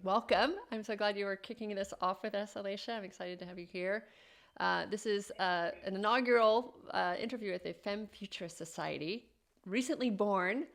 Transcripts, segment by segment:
Welcome. I'm so glad you were kicking this off with us, Elatia. I'm excited to have you here. This is an inaugural interview with the Femme Futurists Society, recently born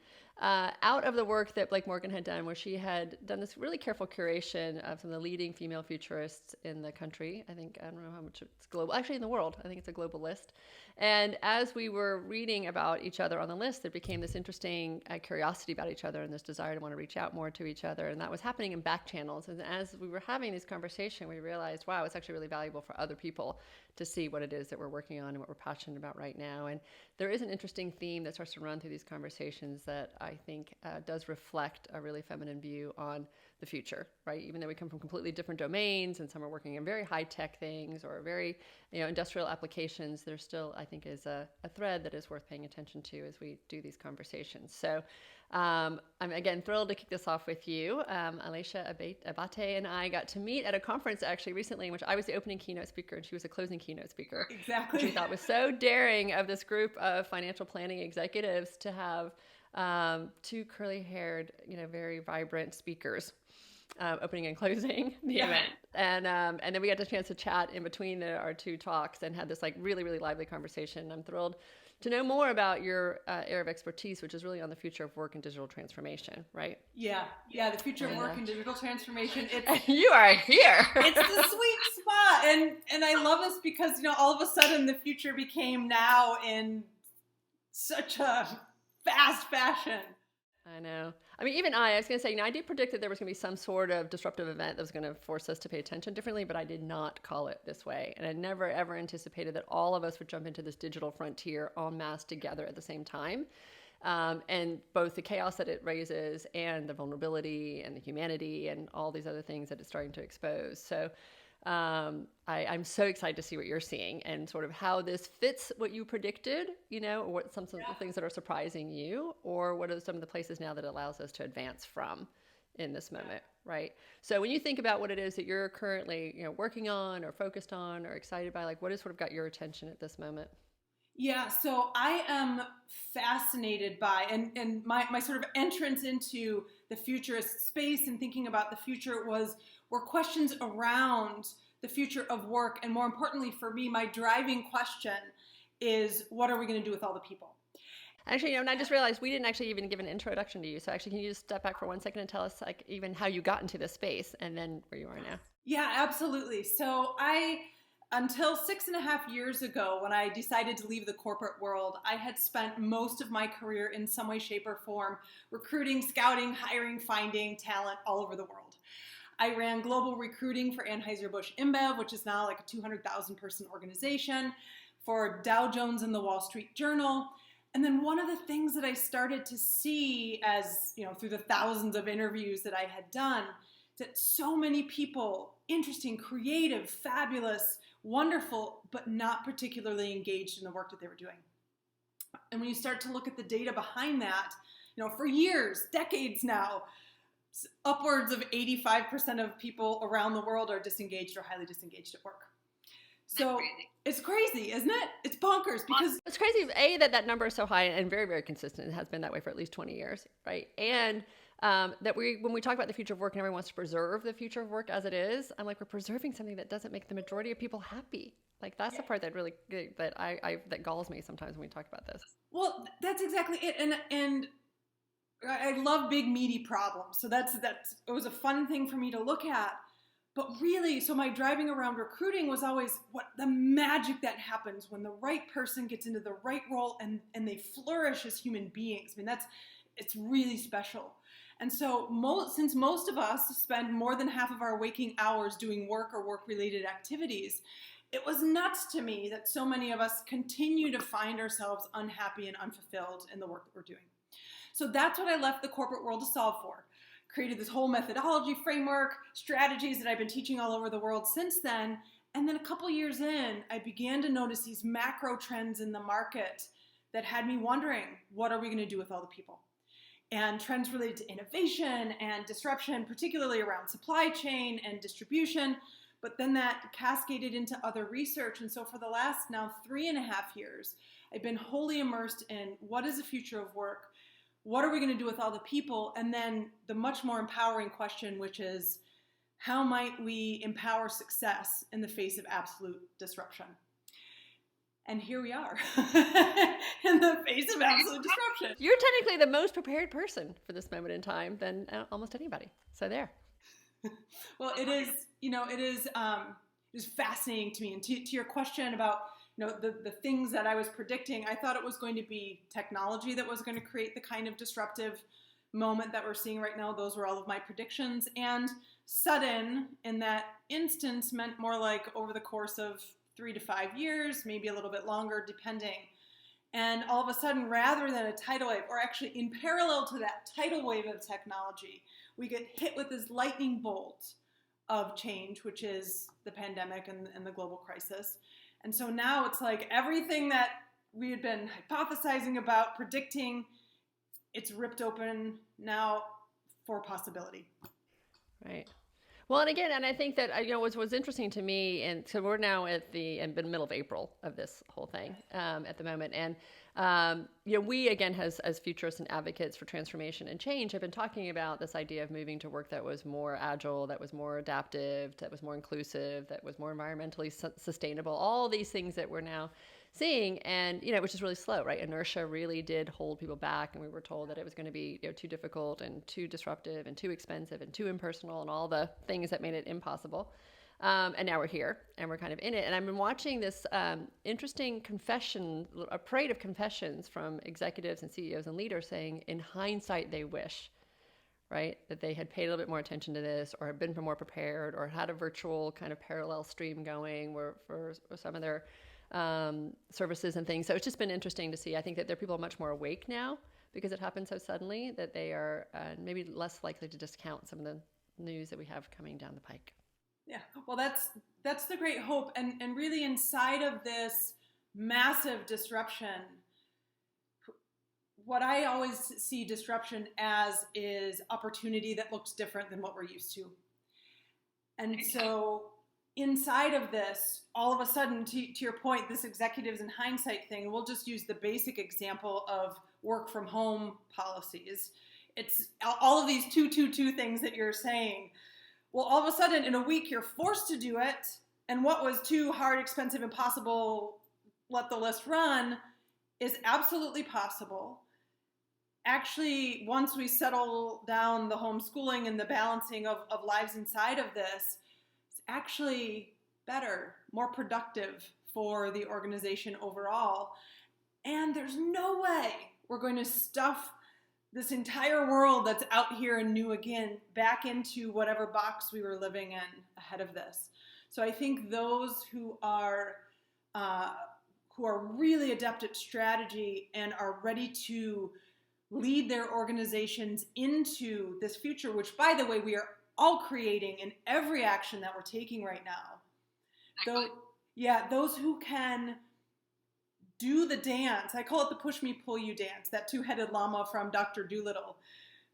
out of the work that Blake Morgan had done, where she had done this really careful curation of some of the leading female futurists in the country. I don't know how much it's global, actually in the world. I think it's a global list. And as we were reading about each other on the list, there became this interesting curiosity about each other and this desire to want to reach out more to each other. And that was happening in back channels. And as we were having this conversation, we realized, wow, it's actually really valuable for other people to see what it is that we're working on and what we're passionate about right now. And there is an interesting theme that starts to run through these conversations that I think does reflect a really feminine view on the future, right? Even though we come from completely different domains and some are working in very high-tech things or very, industrial applications, there still, I think, is a thread that is worth paying attention to as we do these conversations. So I'm again thrilled to kick this off with you. Elatia Abate and I got to meet at a conference actually recently in which I was the opening keynote speaker and she was the closing keynote speaker. Exactly. Which we thought was so daring of this group of financial planning executives to have two curly-haired, very vibrant speakers opening and closing the event. And then we got the chance to chat in between our two talks and had this really, really lively conversation. I'm thrilled to know more about your area of expertise, which is really on the future of work and digital transformation, right? Yeah, the future of work and digital transformation. You are here. It's the sweet spot. And I love this because, all of a sudden the future became now in such a fast fashion. I know. I mean, even I was going to say, I did predict that there was going to be some sort of disruptive event that was going to force us to pay attention differently, but I did not call it this way. And I never, ever anticipated that all of us would jump into this digital frontier en masse together at the same time. And both the chaos that it raises and the vulnerability and the humanity and all these other things that it's starting to expose. So I'm so excited to see what you're seeing and sort of how this fits what you predicted, or what some of the things that are surprising you, or what are some of the places now that allows us to advance from in this moment, right? So when you think about what it is that you're currently, working on or focused on or excited by, what has sort of got your attention at this moment? Yeah, so I am fascinated by, and my sort of entrance into the futurist space and thinking about the future were questions around the future of work. And more importantly for me, my driving question is, what are we going to do with all the people? Actually, and I just realized we didn't actually even give an introduction to you. So actually, can you just step back for 1 second and tell us even how you got into this space and then where you are now? Yeah, absolutely. So until 6.5 years ago, when I decided to leave the corporate world, I had spent most of my career in some way, shape, or form recruiting, scouting, hiring, finding talent all over the world. I ran global recruiting for Anheuser-Busch InBev, which is now like a 200,000 person organization, for Dow Jones and the Wall Street Journal. And then one of the things that I started to see as, through the thousands of interviews that I had done, that so many people, interesting, creative, fabulous, wonderful, but not particularly engaged in the work that they were doing. And when you start to look at the data behind that, for years, decades now, upwards of 85% of people around the world are disengaged or highly disengaged at work. So it's crazy, isn't it? It's bonkers because it's crazy, that number is so high and very, very consistent. It has been that way for at least 20 years, right? And that when we talk about the future of work and everyone wants to preserve the future of work as it is, I'm like, we're preserving something that doesn't make the majority of people happy. That's the part that really, that galls me sometimes when we talk about this. Well, that's exactly it. And I love big, meaty problems. So it was a fun thing for me to look at. But really, so my driving around recruiting was always what the magic that happens when the right person gets into the right role and they flourish as human beings. I mean, it's really special. And so since most of us spend more than half of our waking hours doing work or work-related activities, it was nuts to me that so many of us continue to find ourselves unhappy and unfulfilled in the work that we're doing. So that's what I left the corporate world to solve for. Created this whole methodology, framework, strategies that I've been teaching all over the world since then. And then a couple years in, I began to notice these macro trends in the market that had me wondering, what are we going to do with all the people? And trends related to innovation and disruption, particularly around supply chain and distribution, but then that cascaded into other research. And so for the last now 3.5 years, I've been wholly immersed in what is the future of work? What are we going to do with all the people? And then the much more empowering question, which is, how might we empower success in the face of absolute disruption? And here we are in the face of absolute disruption. You're technically the most prepared person for this moment in time than almost anybody. So there. Well, it is fascinating to me. And to your question about, the things that I was predicting, I thought it was going to be technology that was going to create the kind of disruptive moment that we're seeing right now. Those were all of my predictions. And sudden in that instance meant more like over the course of 3 to 5 years, maybe a little bit longer, depending. And all of a sudden, rather than a tidal wave, or actually in parallel to that tidal wave of technology, we get hit with this lightning bolt of change, which is the pandemic and the global crisis. And so now it's like everything that we had been hypothesizing about, predicting, it's ripped open now for possibility. Right. Well, and again, and I think that, what's interesting to me, and so we're now at the middle of April of this whole thing at the moment. And, we, again, as futurists and advocates for transformation and change, have been talking about this idea of moving to work that was more agile, that was more adaptive, that was more inclusive, that was more environmentally sustainable, all these things that we're now seeing, and which is really slow, right? Inertia really did hold people back, and we were told that it was going to be too difficult and too disruptive and too expensive and too impersonal and all the things that made it impossible. And now we're here and we're kind of in it. And I've been watching this interesting confession, a parade of confessions from executives and CEOs and leaders saying, in hindsight, they wish, right, that they had paid a little bit more attention to this, or had been more prepared, or had a virtual kind of parallel stream going for some of their services and things. So it's just been interesting to see. I think that there are people much more awake now because it happened so suddenly that they are maybe less likely to discount some of the news that we have coming down the pike. Yeah, well, that's the great hope. And really inside of this massive disruption, what I always see disruption as is opportunity that looks different than what we're used to. And so inside of this, all of a sudden, to your point, this executives in hindsight thing, we'll just use the basic example of work from home policies. It's all of these 2-2-2 things that you're saying. Well, all of a sudden, in a week, you're forced to do it. And what was too hard, expensive, impossible, let the list run, is absolutely possible. Actually, once we settle down the homeschooling and the balancing of lives inside of this, it's actually better, more productive for the organization overall. And there's no way we're going to stuff this entire world that's out here and new again back into whatever box we were living in ahead of this. So I think those who are really adept at strategy and are ready to lead their organizations into this future, which, by the way, we are all creating in every action that we're taking right now. Those who can do the dance. I call it the push me, pull you dance, that two-headed llama from Dr. Dolittle,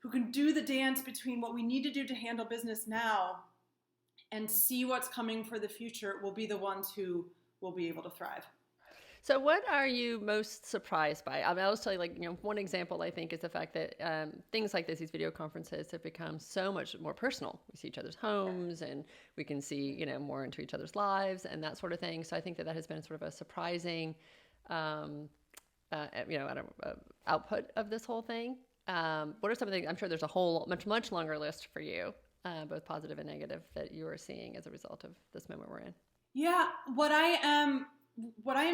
who can do the dance between what we need to do to handle business now and see what's coming for the future will be the ones who will be able to thrive. So what are you most surprised by? I mean, I'll just tell you, one example I think is the fact that things like this, these video conferences have become so much more personal. We see each other's homes and we can see, more into each other's lives and that sort of thing. So I think that has been sort of a surprising output of this whole thing. What are some of the, I'm sure there's a whole much longer list for you, both positive and negative, that you are seeing as a result of this moment we're in. Yeah, what I am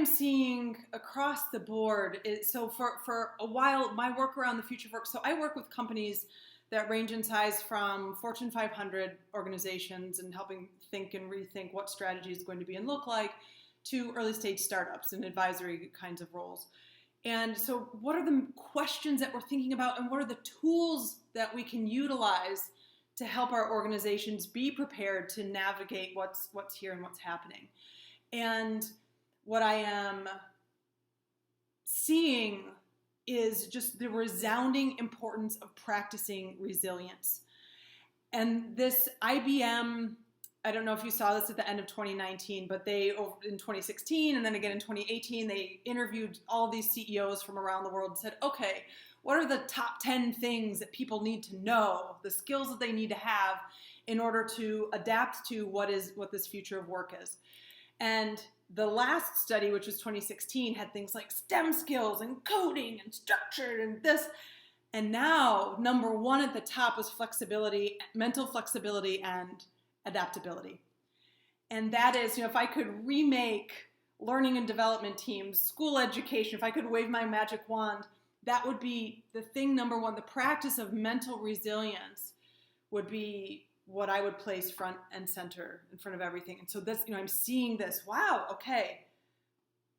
seeing across the board is, so for a while, my work around the future of work, so I work with companies that range in size from Fortune 500 organizations and helping think and rethink what strategy is going to be and look like, to early stage startups and advisory kinds of roles. And so what are the questions that we're thinking about, and what are the tools that we can utilize to help our organizations be prepared to navigate what's here and what's happening? And what I am seeing is just the resounding importance of practicing resilience. And this IBM I don't know if you saw this at the end of 2019, but they, in 2016 and then again in 2018, they interviewed all these CEOs from around the world and said, okay, what are the top 10 things that people need to know, the skills that they need to have in order to adapt to what this future of work is? And the last study, which was 2016, had things like STEM skills and coding and structure and this. And now number one at the top was flexibility, mental flexibility and adaptability. And that is, if I could remake learning and development teams, school education, if I could wave my magic wand, that would be the thing number one. The practice of mental resilience would be what I would place front and center in front of everything. And so this, I'm seeing this, wow, okay,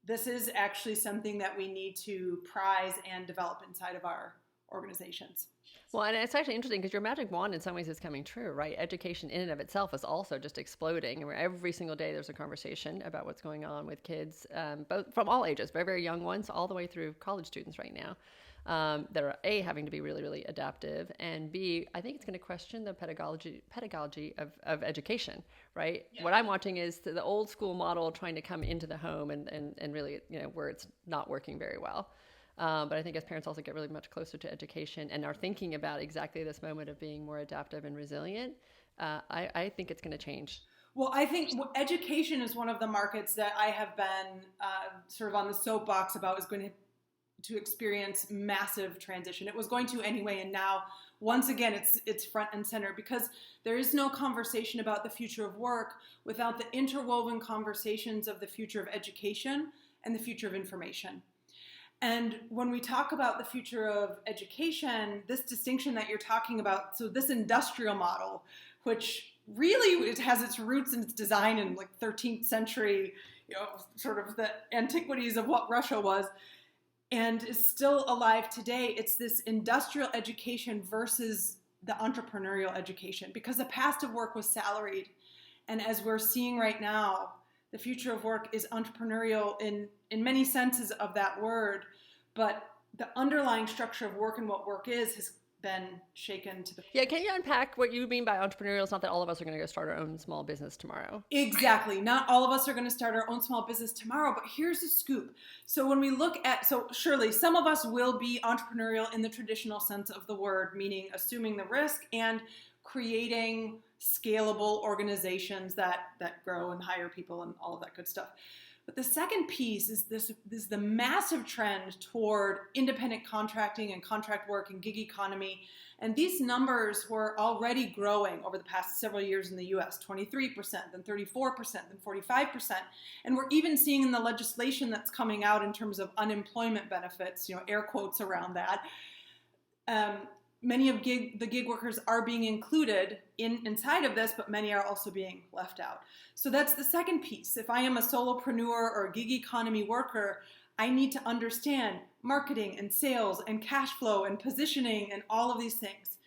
this is actually something that we need to prize and develop inside of our organizations. Well, and it's actually interesting because your magic wand in some ways is coming true, right? Education in and of itself is also just exploding. And every single day there's a conversation about what's going on with kids, both from all ages, very, very young ones, all the way through college students right now. That are A, having to be really, really adaptive, and B, I think it's going to question the pedagogy of education, right? Yeah. What I'm watching is the old school model trying to come into the home and really, where it's not working very well. But I think as parents also get really much closer to education and are thinking about exactly this moment of being more adaptive and resilient, I think it's going to change. Well, I think education is one of the markets that I have been sort of on the soapbox about is going to experience massive transition. It was going to anyway, and now once again it's front and center, because there is no conversation about the future of work without the interwoven conversations of the future of education and the future of information. And when we talk about the future of education, this distinction that you're talking about, so this industrial model, which really it has its roots in its design in like 13th century, sort of the antiquities of what Russia was, and is still alive today. It's this industrial education versus the entrepreneurial education, because the past of work was salaried. And as we're seeing right now, the future of work is entrepreneurial in many senses of that word, but the underlying structure of work and what work is has been shaken to the... Yeah, can you unpack what you mean by entrepreneurial? It's not that all of us are going to go start our own small business tomorrow. Exactly. Not all of us are going to start our own small business tomorrow, but here's the scoop. So when we look at, so surely some of us will be entrepreneurial in the traditional sense of the word, meaning assuming the risk and creating scalable organizations that grow and hire people and all of that good stuff. But the second piece is the massive trend toward independent contracting and contract work and gig economy. And these numbers were already growing over the past several years in the US, 23%, then 34%, then 45%. And we're even seeing in the legislation that's coming out in terms of unemployment benefits, air quotes around that, many of the gig workers are being included inside of this, but many are also being left out. So that's the second piece. If I am a solopreneur or a gig economy worker, I need to understand marketing and sales and cash flow and positioning and all of these things.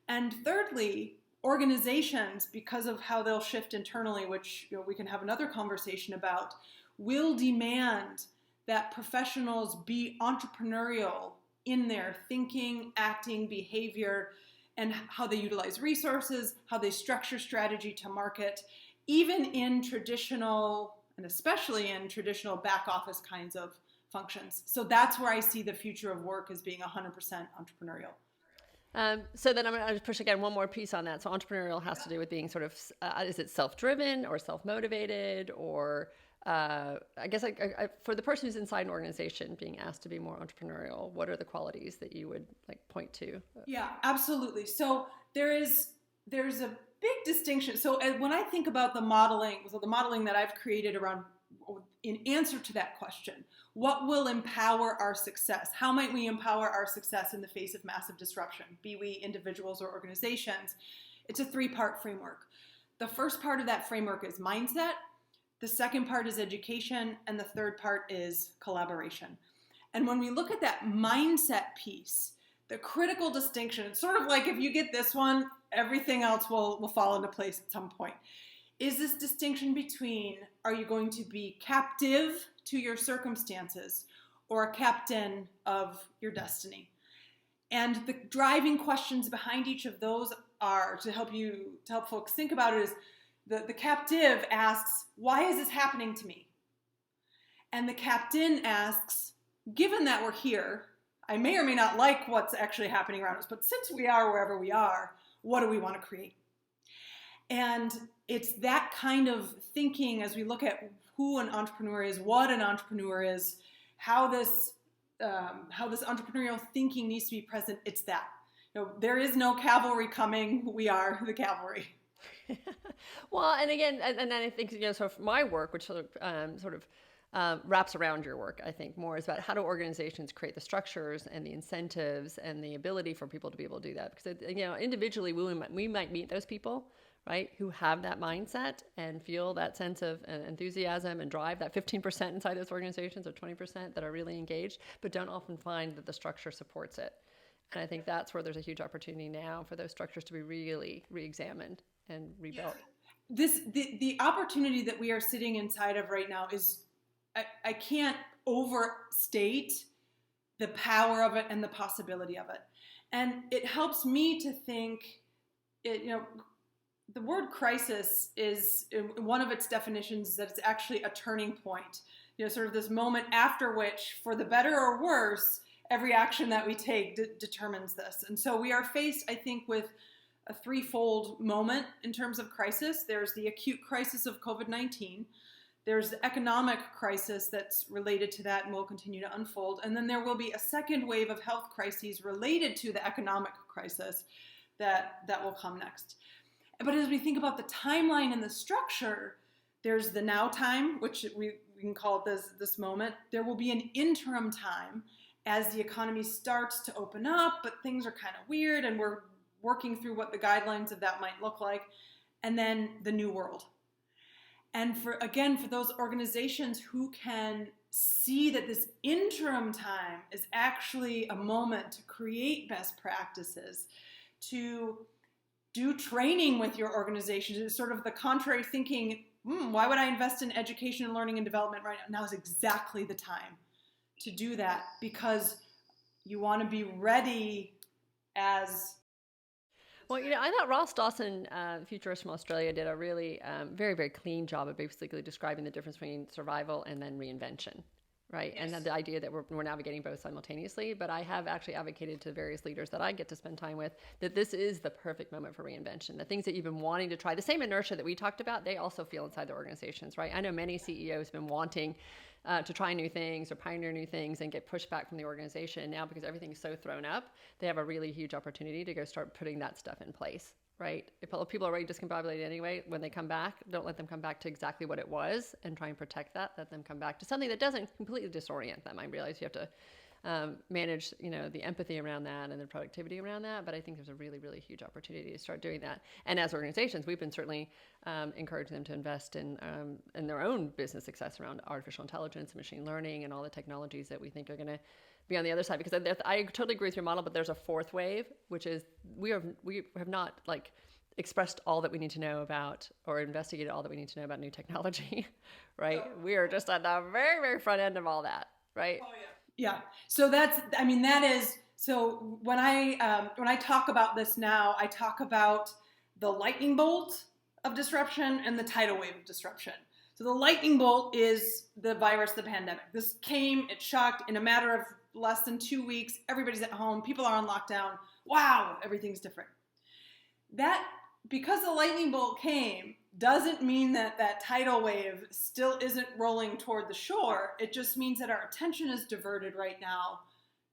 And thirdly, organizations, because of how they'll shift internally, which we can have another conversation about, will demand that professionals be entrepreneurial in their thinking, acting, behavior, and how they utilize resources, how they structure strategy to market, even in traditional, and especially in traditional back office kinds of functions. So that's where I see the future of work as being 100% entrepreneurial. So then I'm going to push again one more piece on that. So entrepreneurial has to do with being sort of, is it self-driven or self-motivated, or I guess for the person who's inside an organization being asked to be more entrepreneurial, what are the qualities that you would point to? Yeah, absolutely. So there's a big distinction. So when I think about the modeling that I've created around, in answer to that question, what will empower our success? How might we empower our success in the face of massive disruption, be we individuals or organizations? It's a 3-part framework. The first part of that framework is mindset. The second part is education, and the third part is collaboration. And when we look at that mindset piece, the critical distinction, it's sort of like if you get this one, everything else will fall into place at some point, is this distinction between, are you going to be captive to your circumstances or a captain of your destiny? And the driving questions behind each of those are, to help folks think about it, is, the captive asks, why is this happening to me? And the captain asks, given that we're here, I may or may not like what's actually happening around us, but since we are wherever we are, what do we want to create? And it's that kind of thinking as we look at who an entrepreneur is, what an entrepreneur is, how this entrepreneurial thinking needs to be present. It's that. There is no cavalry coming. We are the cavalry. Well, and again, and I think, so for my work, which sort of wraps around your work, I think more is about how do organizations create the structures and the incentives and the ability for people to be able to do that. Because, individually we might meet those people, right, who have that mindset and feel that sense of enthusiasm and drive, that 15% inside those organizations or 20% that are really engaged, but don't often find that the structure supports it. And I think that's where there's a huge opportunity now for those structures to be really re-examined and rebuilt. Yeah. The opportunity that we are sitting inside of right now is, I can't overstate the power of it and the possibility of it. And it helps me to think, the word crisis is, one of its definitions that it's actually a turning point. Sort of this moment after which, for the better or worse, every action that we take determines this. And so we are faced, I think, with a threefold moment in terms of crisis. There's the acute crisis of COVID-19. There's the economic crisis that's related to that and will continue to unfold. And then there will be a second wave of health crises related to the economic crisis that will come next. But as we think about the timeline and the structure, there's the now time, which we can call it this moment. There will be an interim time as the economy starts to open up, but things are kind of weird and we're working through what the guidelines of that might look like. And then the new world. And for those organizations who can see that this interim time is actually a moment to create best practices, to do training with your organization, is sort of the contrary thinking, why would I invest in education and learning and development right now? Now is exactly the time to do that, because you want to be ready as... Well, I thought Ross Dawson, futurist from Australia, did a really very, very clean job of basically describing the difference between survival and then reinvention, right? Yes. And the idea that we're navigating both simultaneously. But I have actually advocated to various leaders that I get to spend time with that this is the perfect moment for reinvention. The things that you've been wanting to try, the same inertia that we talked about, they also feel inside their organizations, right? I know many CEOs have been wanting to try new things or pioneer new things and get pushback from the organization. Now, because everything's so thrown up, they have a really huge opportunity to go start putting that stuff in place, right? If people are already discombobulated anyway, when they come back, don't let them come back to exactly what it was and try and protect that. Let them come back to something that doesn't completely disorient them. I realize you have to manage, the empathy around that and the productivity around that. But I think there's a really, really huge opportunity to start doing that. And as organizations, we've been certainly encouraging them to invest in their own business success around artificial intelligence and machine learning and all the technologies that we think are going to be on the other side. Because I totally agree with your model, but there's a fourth wave, which is we have not expressed all that we need to know about or investigated all that we need to know about new technology, right? Oh. We are just at the very, very front end of all that, right? Oh, yeah. Yeah. So so when I talk about this now, I talk about the lightning bolt of disruption and the tidal wave of disruption. So the lightning bolt is the virus, the pandemic. This came, it shocked in a matter of less than 2 weeks. Everybody's at home. People are on lockdown. Wow, everything's different. That, because the lightning bolt came, doesn't mean that tidal wave still isn't rolling toward the shore. It just means that our attention is diverted right now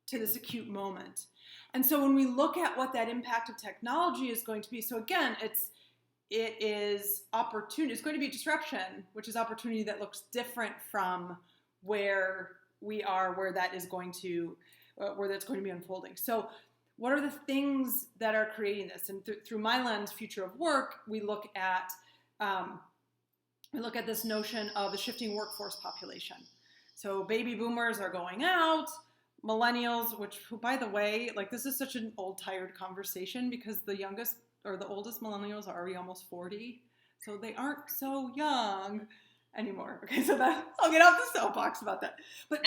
to this acute moment. And so when we look at what that impact of technology is going to be, so again, it is opportunity. It's going to be disruption, which is opportunity that looks different from where we are, where that's going to be unfolding. So what are the things that are creating this? And through my lens, future of work, we look at this notion of the shifting workforce population. So baby boomers are going out, millennials, who by the way, this is such an old, tired conversation because the youngest or the oldest millennials are already almost 40. So they aren't so young anymore. Okay, so I'll get off the soapbox about that. But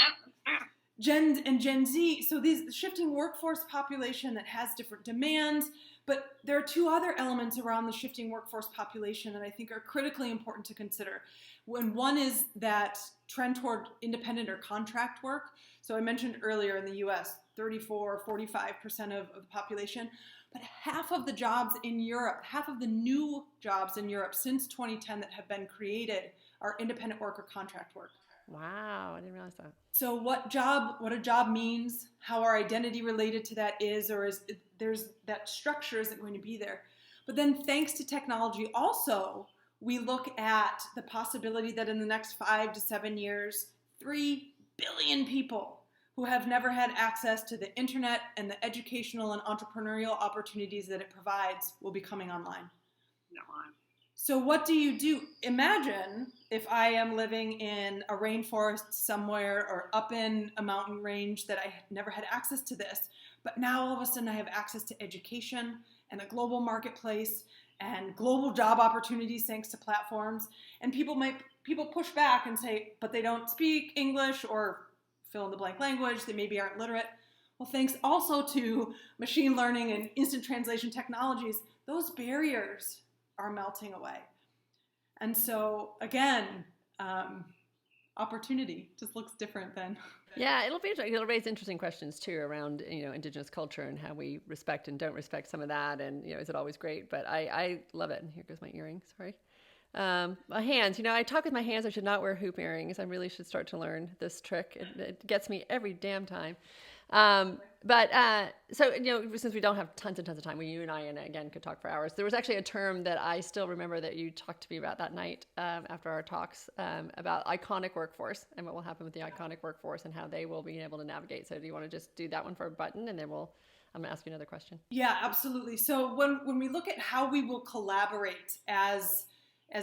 Gen Z, so these shifting workforce population that has different demands, but there are two other elements around the shifting workforce population that I think are critically important to consider. When one is that trend toward independent or contract work. So I mentioned earlier in the US, 34, 45% of the population, but half of the jobs in Europe, half of the new jobs in Europe since 2010 that have been created are independent work or contract work. Wow, I didn't realize that. So what a job means, how our identity related to that is, or is there's that structure isn't going to be there. But then thanks to technology also, we look at the possibility that in the next 5 to 7 years, 3 billion people who have never had access to the internet and the educational and entrepreneurial opportunities that it provides will be coming online. So what do you do? Imagine if I am living in a rainforest somewhere or up in a mountain range that I had never had access to this, but now all of a sudden I have access to education and a global marketplace and global job opportunities thanks to platforms. And people push back and say, but they don't speak English or fill in the blank language, they maybe aren't literate. Well, thanks also to machine learning and instant translation technologies, those barriers are melting away. And so again, opportunity just looks different then. Yeah, it'll raise interesting questions too around, Indigenous culture and how we respect and don't respect some of that. And, is it always great? But I love it. And here goes my earring. Sorry. My hands, I talk with my hands. I should not wear hoop earrings. I really should start to learn this trick. It gets me every damn time. So, since we don't have tons and tons of time, you and I, and again, could talk for hours. There was actually a term that I still remember that you talked to me about that night after our talks about iconic workforce and what will happen with the iconic workforce and how they will be able to navigate. So do you want to just do that one for a button and then I'm going to ask you another question. Yeah, absolutely. So when we look at how we will collaborate as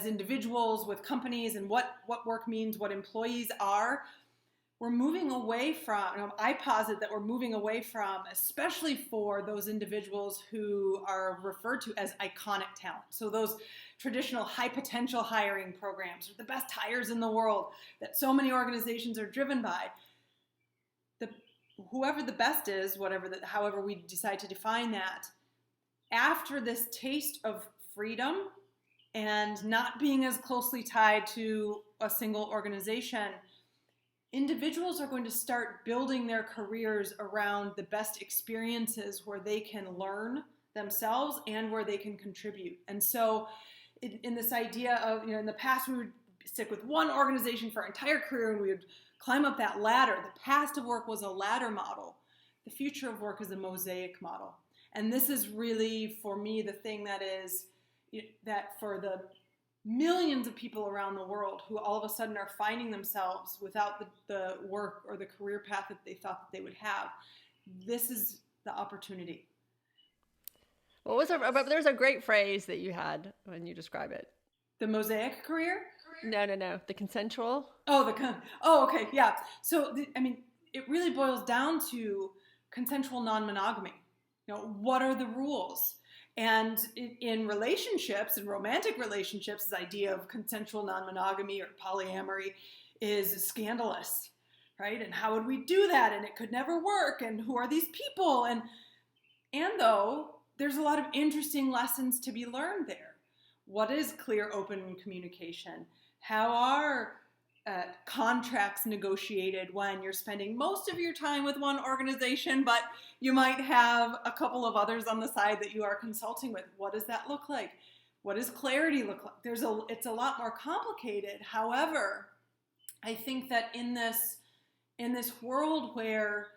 individuals with companies and what work means, what employees are, we're moving away from, I posit that we're moving away from, especially for those individuals who are referred to as iconic talent. So those traditional high potential hiring programs, the best hires in the world that so many organizations are driven by. Whoever the best is, however we decide to define that, after this taste of freedom and not being as closely tied to a single organization, individuals are going to start building their careers around the best experiences where they can learn themselves and where they can contribute. And so in this idea of, in the past we would stick with one organization for our entire career and we would climb up that ladder. The past of work was a ladder model. The future of work is a mosaic model. And this is really, for me, the thing that for the millions of people around the world who all of a sudden are finding themselves without the work or the career path that they thought that they would have, this is the opportunity. There's a great phrase that you had when you describe it. The mosaic career? No. The consensual. Okay. Yeah. So, it really boils down to consensual non-monogamy. What are the rules? And in relationships, in romantic relationships, this idea of consensual non-monogamy or polyamory is scandalous, right? And how would we do that? And it could never work. And who are these people? And though there's a lot of interesting lessons to be learned there. What is clear, open communication? How are contracts negotiated when you're spending most of your time with one organization, but you might have a couple of others on the side that you are consulting with? What does that look like? What does clarity look like? It's a lot more complicated. However, I think that in this world where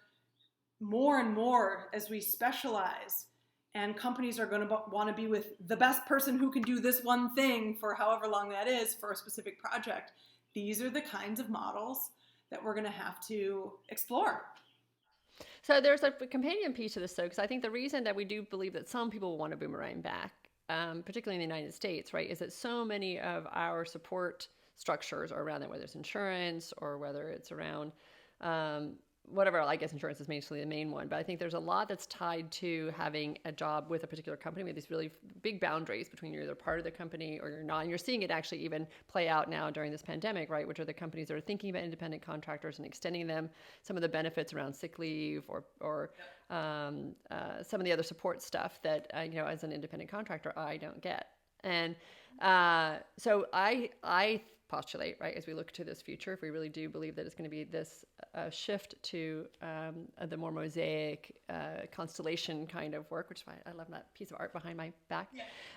more and more as we specialize and companies are going to want to be with the best person who can do this one thing for however long that is for a specific project, these are the kinds of models that we're going to have to explore. So there's a companion piece to this, though, because I think the reason that we do believe that some people want to boomerang back, particularly in the United States, right, is that so many of our support structures are around that, whether it's insurance or whether it's around whatever, I guess insurance is mostly the main one, but I think there's a lot that's tied to having a job with a particular company with these really big boundaries between you're either part of the company or you're not. And you're seeing it actually even play out now during this pandemic, right? Which are the companies that are thinking about independent contractors and extending them some of the benefits around sick leave or some of the other support stuff that, as an independent contractor, I don't get. And so I postulate, right, as we look to this future, if we really do believe that it's going to be this shift to the more mosaic constellation kind of work, which is why I love that piece of art behind my back,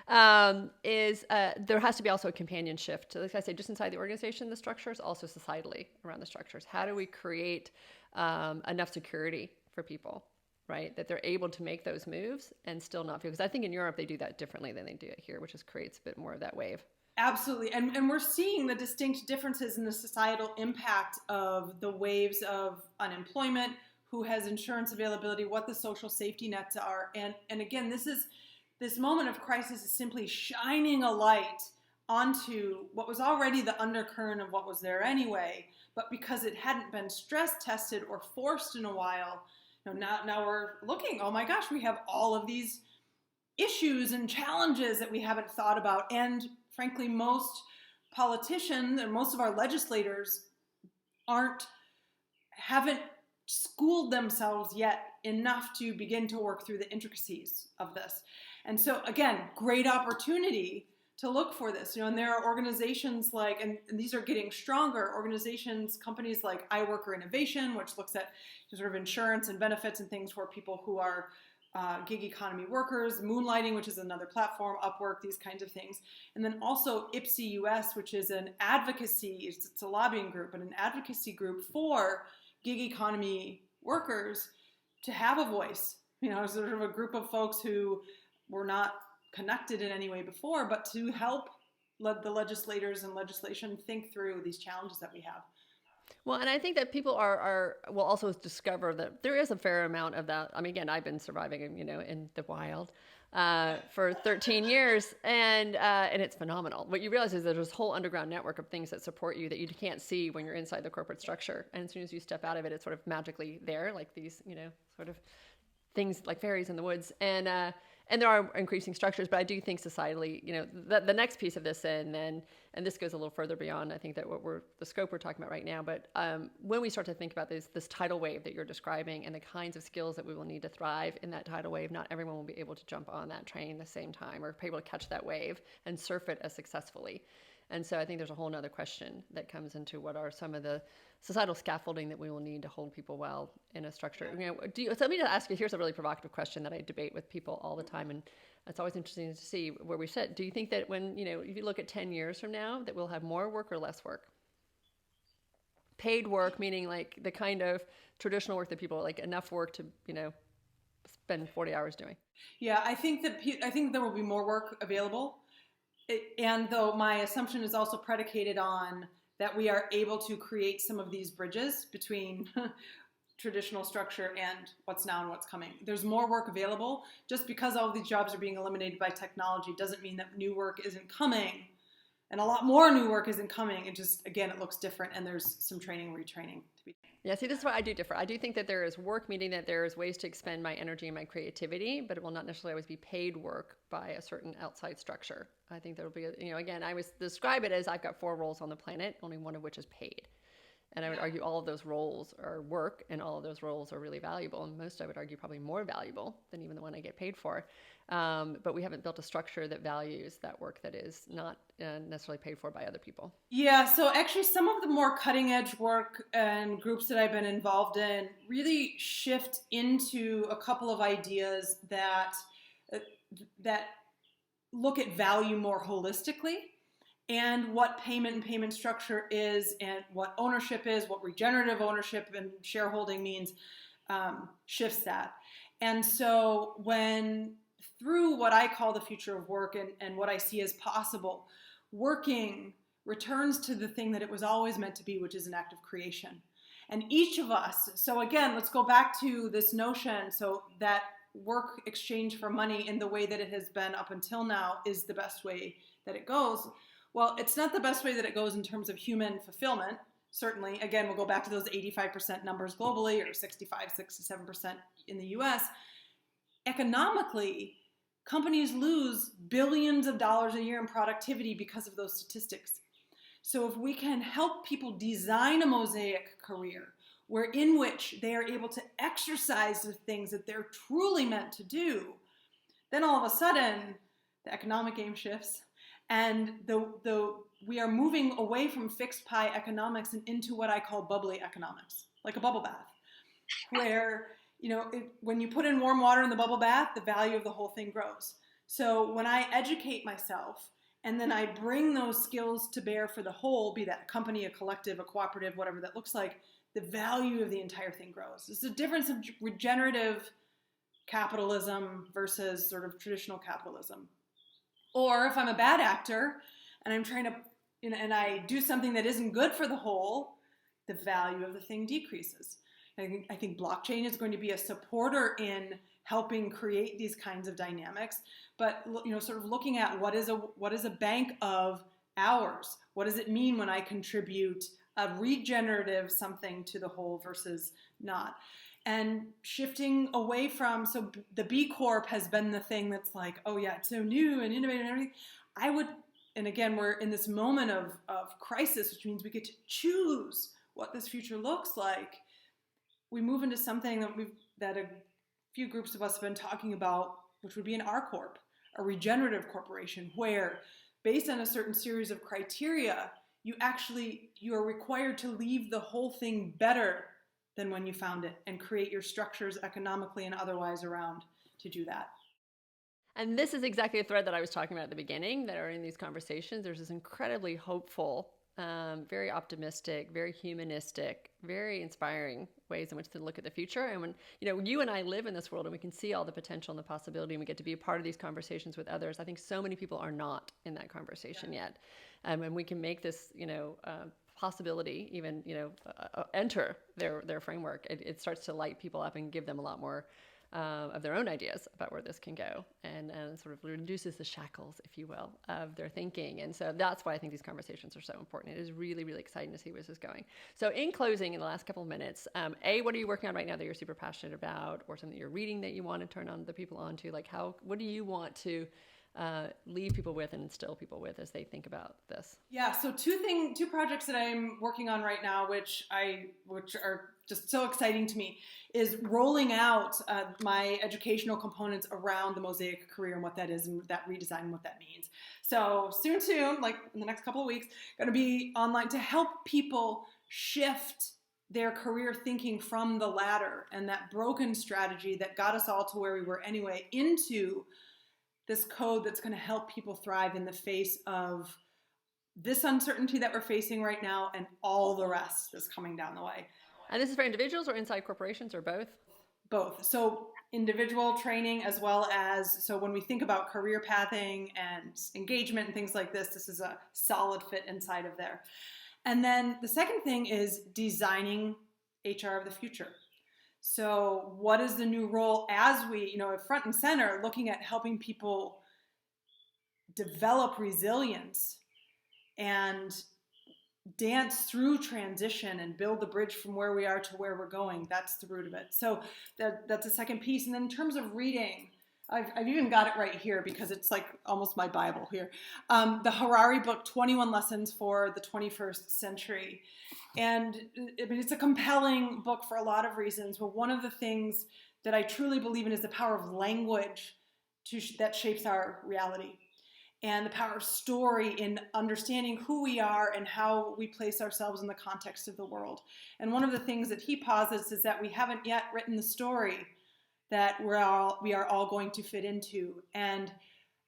there has to be also a companion shift. Like I say, just inside the organization, the structures, also societally around the structures. How do we create enough security for people, right, that they're able to make those moves and still not feel, because I think in Europe they do that differently than they do it here, which just creates a bit more of that wave. Absolutely. And we're seeing the distinct differences in the societal impact of the waves of unemployment, who has insurance availability, what the social safety nets are. And again, this moment of crisis is simply shining a light onto what was already the undercurrent of what was there anyway, but because it hadn't been stress tested or forced in a while, now we're looking, oh my gosh, we have all of these issues and challenges that we haven't thought about. And frankly, most politicians and most of our legislators haven't schooled themselves yet enough to begin to work through the intricacies of this. And so again, great opportunity to look for this, and there are organizations like, and these are getting stronger, companies like iWorker Innovation, which looks at sort of insurance and benefits and things for people who are gig economy workers, Moonlighting, which is another platform, Upwork, these kinds of things. And then also IPSI US, which is an advocacy, it's a lobbying group, but an advocacy group for gig economy workers to have a voice, sort of a group of folks who were not connected in any way before, but to help the legislators and legislation think through these challenges that we have. Well, and I think that people will also discover that there is a fair amount of that. I mean, again, I've been surviving, in the wild for 13 years, and it's phenomenal. What you realize is there's this whole underground network of things that support you that you can't see when you're inside the corporate structure. And as soon as you step out of it, it's sort of magically there, like these, sort of things like fairies in the woods. And there are increasing structures, but I do think societally, the next piece of this, and this goes a little further beyond, I think, that the scope we're talking about right now. But when we start to think about this tidal wave that you're describing and the kinds of skills that we will need to thrive in that tidal wave, not everyone will be able to jump on that train at the same time or be able to catch that wave and surf it as successfully. And so I think there's a whole nother question that comes into what are some of the societal scaffolding that we will need to hold people well in a structure. So let me ask you, here's a really provocative question that I debate with people all the time, and it's always interesting to see where we sit. Do you think that when, if you look at 10 years from now, that we'll have more work or less work? Paid work, meaning like the kind of traditional work that people like enough work to, spend 40 hours doing. Yeah, I think there will be more work available. And though my assumption is also predicated on that we are able to create some of these bridges between traditional structure and what's now and what's coming. There's more work available. Just because all of these jobs are being eliminated by technology doesn't mean that new work isn't coming. And a lot more new work isn't coming. It just, again, it looks different, and there's some training, retraining to be done. Yeah, see, this is why I do differ. I do think that there is work, meaning that there is ways to expend my energy and my creativity, but it will not necessarily always be paid work by a certain outside structure. I think there will be, again, I would describe it as I've got 4 roles on the planet, only one of which is paid. And I would argue all of those roles are work, and all of those roles are really valuable. And most, I would argue, probably more valuable than even the one I get paid for. But we haven't built a structure that values that work that is not necessarily paid for by other people. Yeah, so actually some of the more cutting edge work and groups that I've been involved in really shift into a couple of ideas that look at value more holistically, and what payment and payment structure is, and what ownership is, what regenerative ownership and shareholding means, shifts that. And so when through what I call the future of work and what I see as possible, working returns to the thing that it was always meant to be, which is an act of creation. And each of us, so again, let's go back to this notion, so that work exchange for money in the way that it has been up until now is the best way that it goes. Well, it's not the best way that it goes in terms of human fulfillment. certainly, again, we'll go back to those 85% numbers globally, or 65, 67% in the US. Economically, companies lose billions of dollars a year in productivity because of those statistics. So if we can help people design a mosaic career in which they are able to exercise the things that they're truly meant to do, then all of a sudden the economic game shifts, and we are moving away from fixed pie economics and into what I call bubbly economics, like a bubble bath, where when you put in warm water in the bubble bath, the value of the whole thing grows. So when I educate myself and then I bring those skills to bear for the whole, be that a company, a collective, a cooperative, whatever that looks like, the value of the entire thing grows. It's the difference of regenerative capitalism versus sort of traditional capitalism. Or if I'm a bad actor and I'm trying to, and I do something that isn't good for the whole, the value of the thing decreases. I think blockchain is going to be a supporter in helping create these kinds of dynamics, but sort of looking at what is a bank of hours? What does it mean when I contribute a regenerative something to the whole versus not? And shifting away from, so the B Corp has been the thing that's like, oh yeah, it's so new and innovative and everything. And again, we're in this moment of crisis, which means we get to choose what this future looks like. We move into something that a few groups of us have been talking about, which would be an R Corp, a regenerative corporation, where based on a certain series of criteria, you are required to leave the whole thing better than when you found it and create your structures economically and otherwise around to do that. And this is exactly the thread that I was talking about at the beginning, that are in these conversations. There's this incredibly hopeful, very optimistic, very humanistic, very inspiring ways in which to look at the future. And when you and I live in this world and we can see all the potential and the possibility, and we get to be a part of these conversations with others, I think so many people are not in that conversation yet. And we can make this, possibility even, enter their framework. It starts to light people up and give them a lot more of their own ideas about where this can go, and sort of reduces the shackles, if you will, of their thinking. And so that's why I think these conversations are so important. It is really, really exciting to see where this is going. So in closing, in the last couple of minutes, what are you working on right now that you're super passionate about, or something you're reading that you want to turn on the people onto? Like what do you want to leave people with and instill people with as they think about this? Yeah, so two projects that I'm working on right now, which are just so exciting to me, is rolling out my educational components around the mosaic career and what that is, and that redesign and what that means. So soon, like in the next couple of weeks, going to be online to help people shift their career thinking from the ladder and that broken strategy that got us all to where we were anyway, into this code that's going to help people thrive in the face of this uncertainty that we're facing right now and all the rest that's coming down the way. And this is for individuals or inside corporations, or both? Both. So individual training, as well as, so when we think about career pathing and engagement and things like this, this is a solid fit inside of there. And then the second thing is designing HR of the future. So what is the new role as we, front and center, looking at helping people develop resilience and dance through transition and build the bridge from where we are to where we're going. That's the root of it. So that's a second piece. And then in terms of reading, I've even got it right here because it's like almost my Bible here. The Harari book, 21 Lessons for the 21st Century. And it's a compelling book for a lot of reasons. But one of the things that I truly believe in is the power of language that shapes our reality. And the power of story in understanding who we are and how we place ourselves in the context of the world. And one of the things that he posits is that we haven't yet written the story that we are all going to fit into. And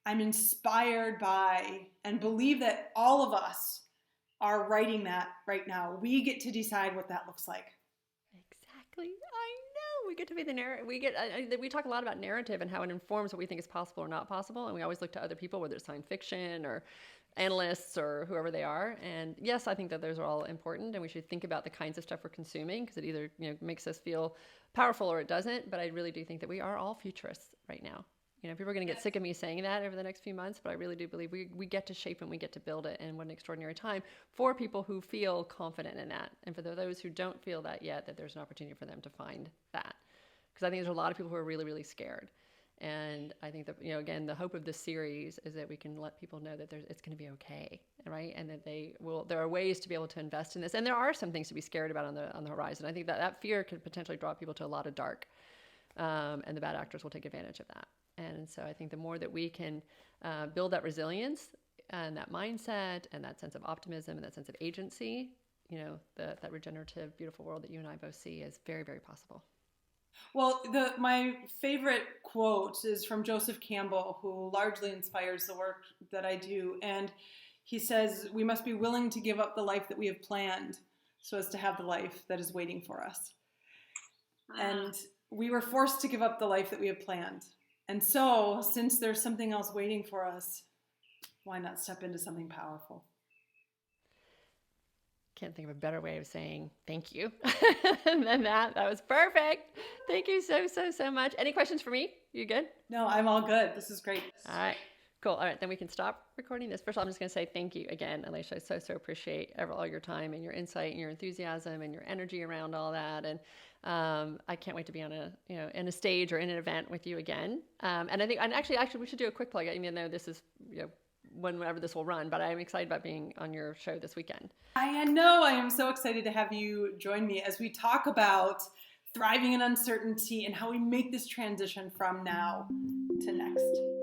I'm inspired by and believe that all of us are writing that right now. We get to decide what that looks like. Exactly. I know. We get to be the narrative. We talk a lot about narrative and how it informs what we think is possible or not possible. And we always look to other people, whether it's science fiction or analysts or whoever they are. And yes, I think that those are all important, and we should think about the kinds of stuff we're consuming, because it either makes us feel powerful or it doesn't. But I really do think that we are all futurists right now. People are going to get sick of me saying that over the next few months, but I really do believe we get to shape and we get to build it. And what an extraordinary time for people who feel confident in that. And for those who don't feel that yet, that there's an opportunity for them to find that. Because I think there's a lot of people who are really, really scared. And I think that, again, the hope of this series is that we can let people know that it's going to be okay, right? And that there are ways to be able to invest in this. And there are some things to be scared about on the horizon. I think that fear could potentially draw people to a lot of dark. And the bad actors will take advantage of that. And so I think the more that we can build that resilience and that mindset and that sense of optimism and that sense of agency, that regenerative, beautiful world that you and I both see is very, very possible. Well, my favorite quote is from Joseph Campbell, who largely inspires the work that I do. And he says, "We must be willing to give up the life that we have planned so as to have the life that is waiting for us." And we were forced to give up the life that we have planned. And so, since there's something else waiting for us, why not step into something powerful? Can't think of a better way of saying thank you than that. That was perfect. Thank you so much. Any questions for me? You good? No, I'm all good. This is great. All right. Cool. All right. Then we can stop recording this. First of all, I'm just going to say thank you again, Elatia. I so appreciate all your time and your insight and your enthusiasm and your energy around all that. And I can't wait to be on in a stage or in an event with you again. And I think, actually, we should do a quick plug, even though this is, whenever this will run, but I'm excited about being on your show this weekend. I know. I am so excited to have you join me as we talk about thriving in uncertainty and how we make this transition from now to next.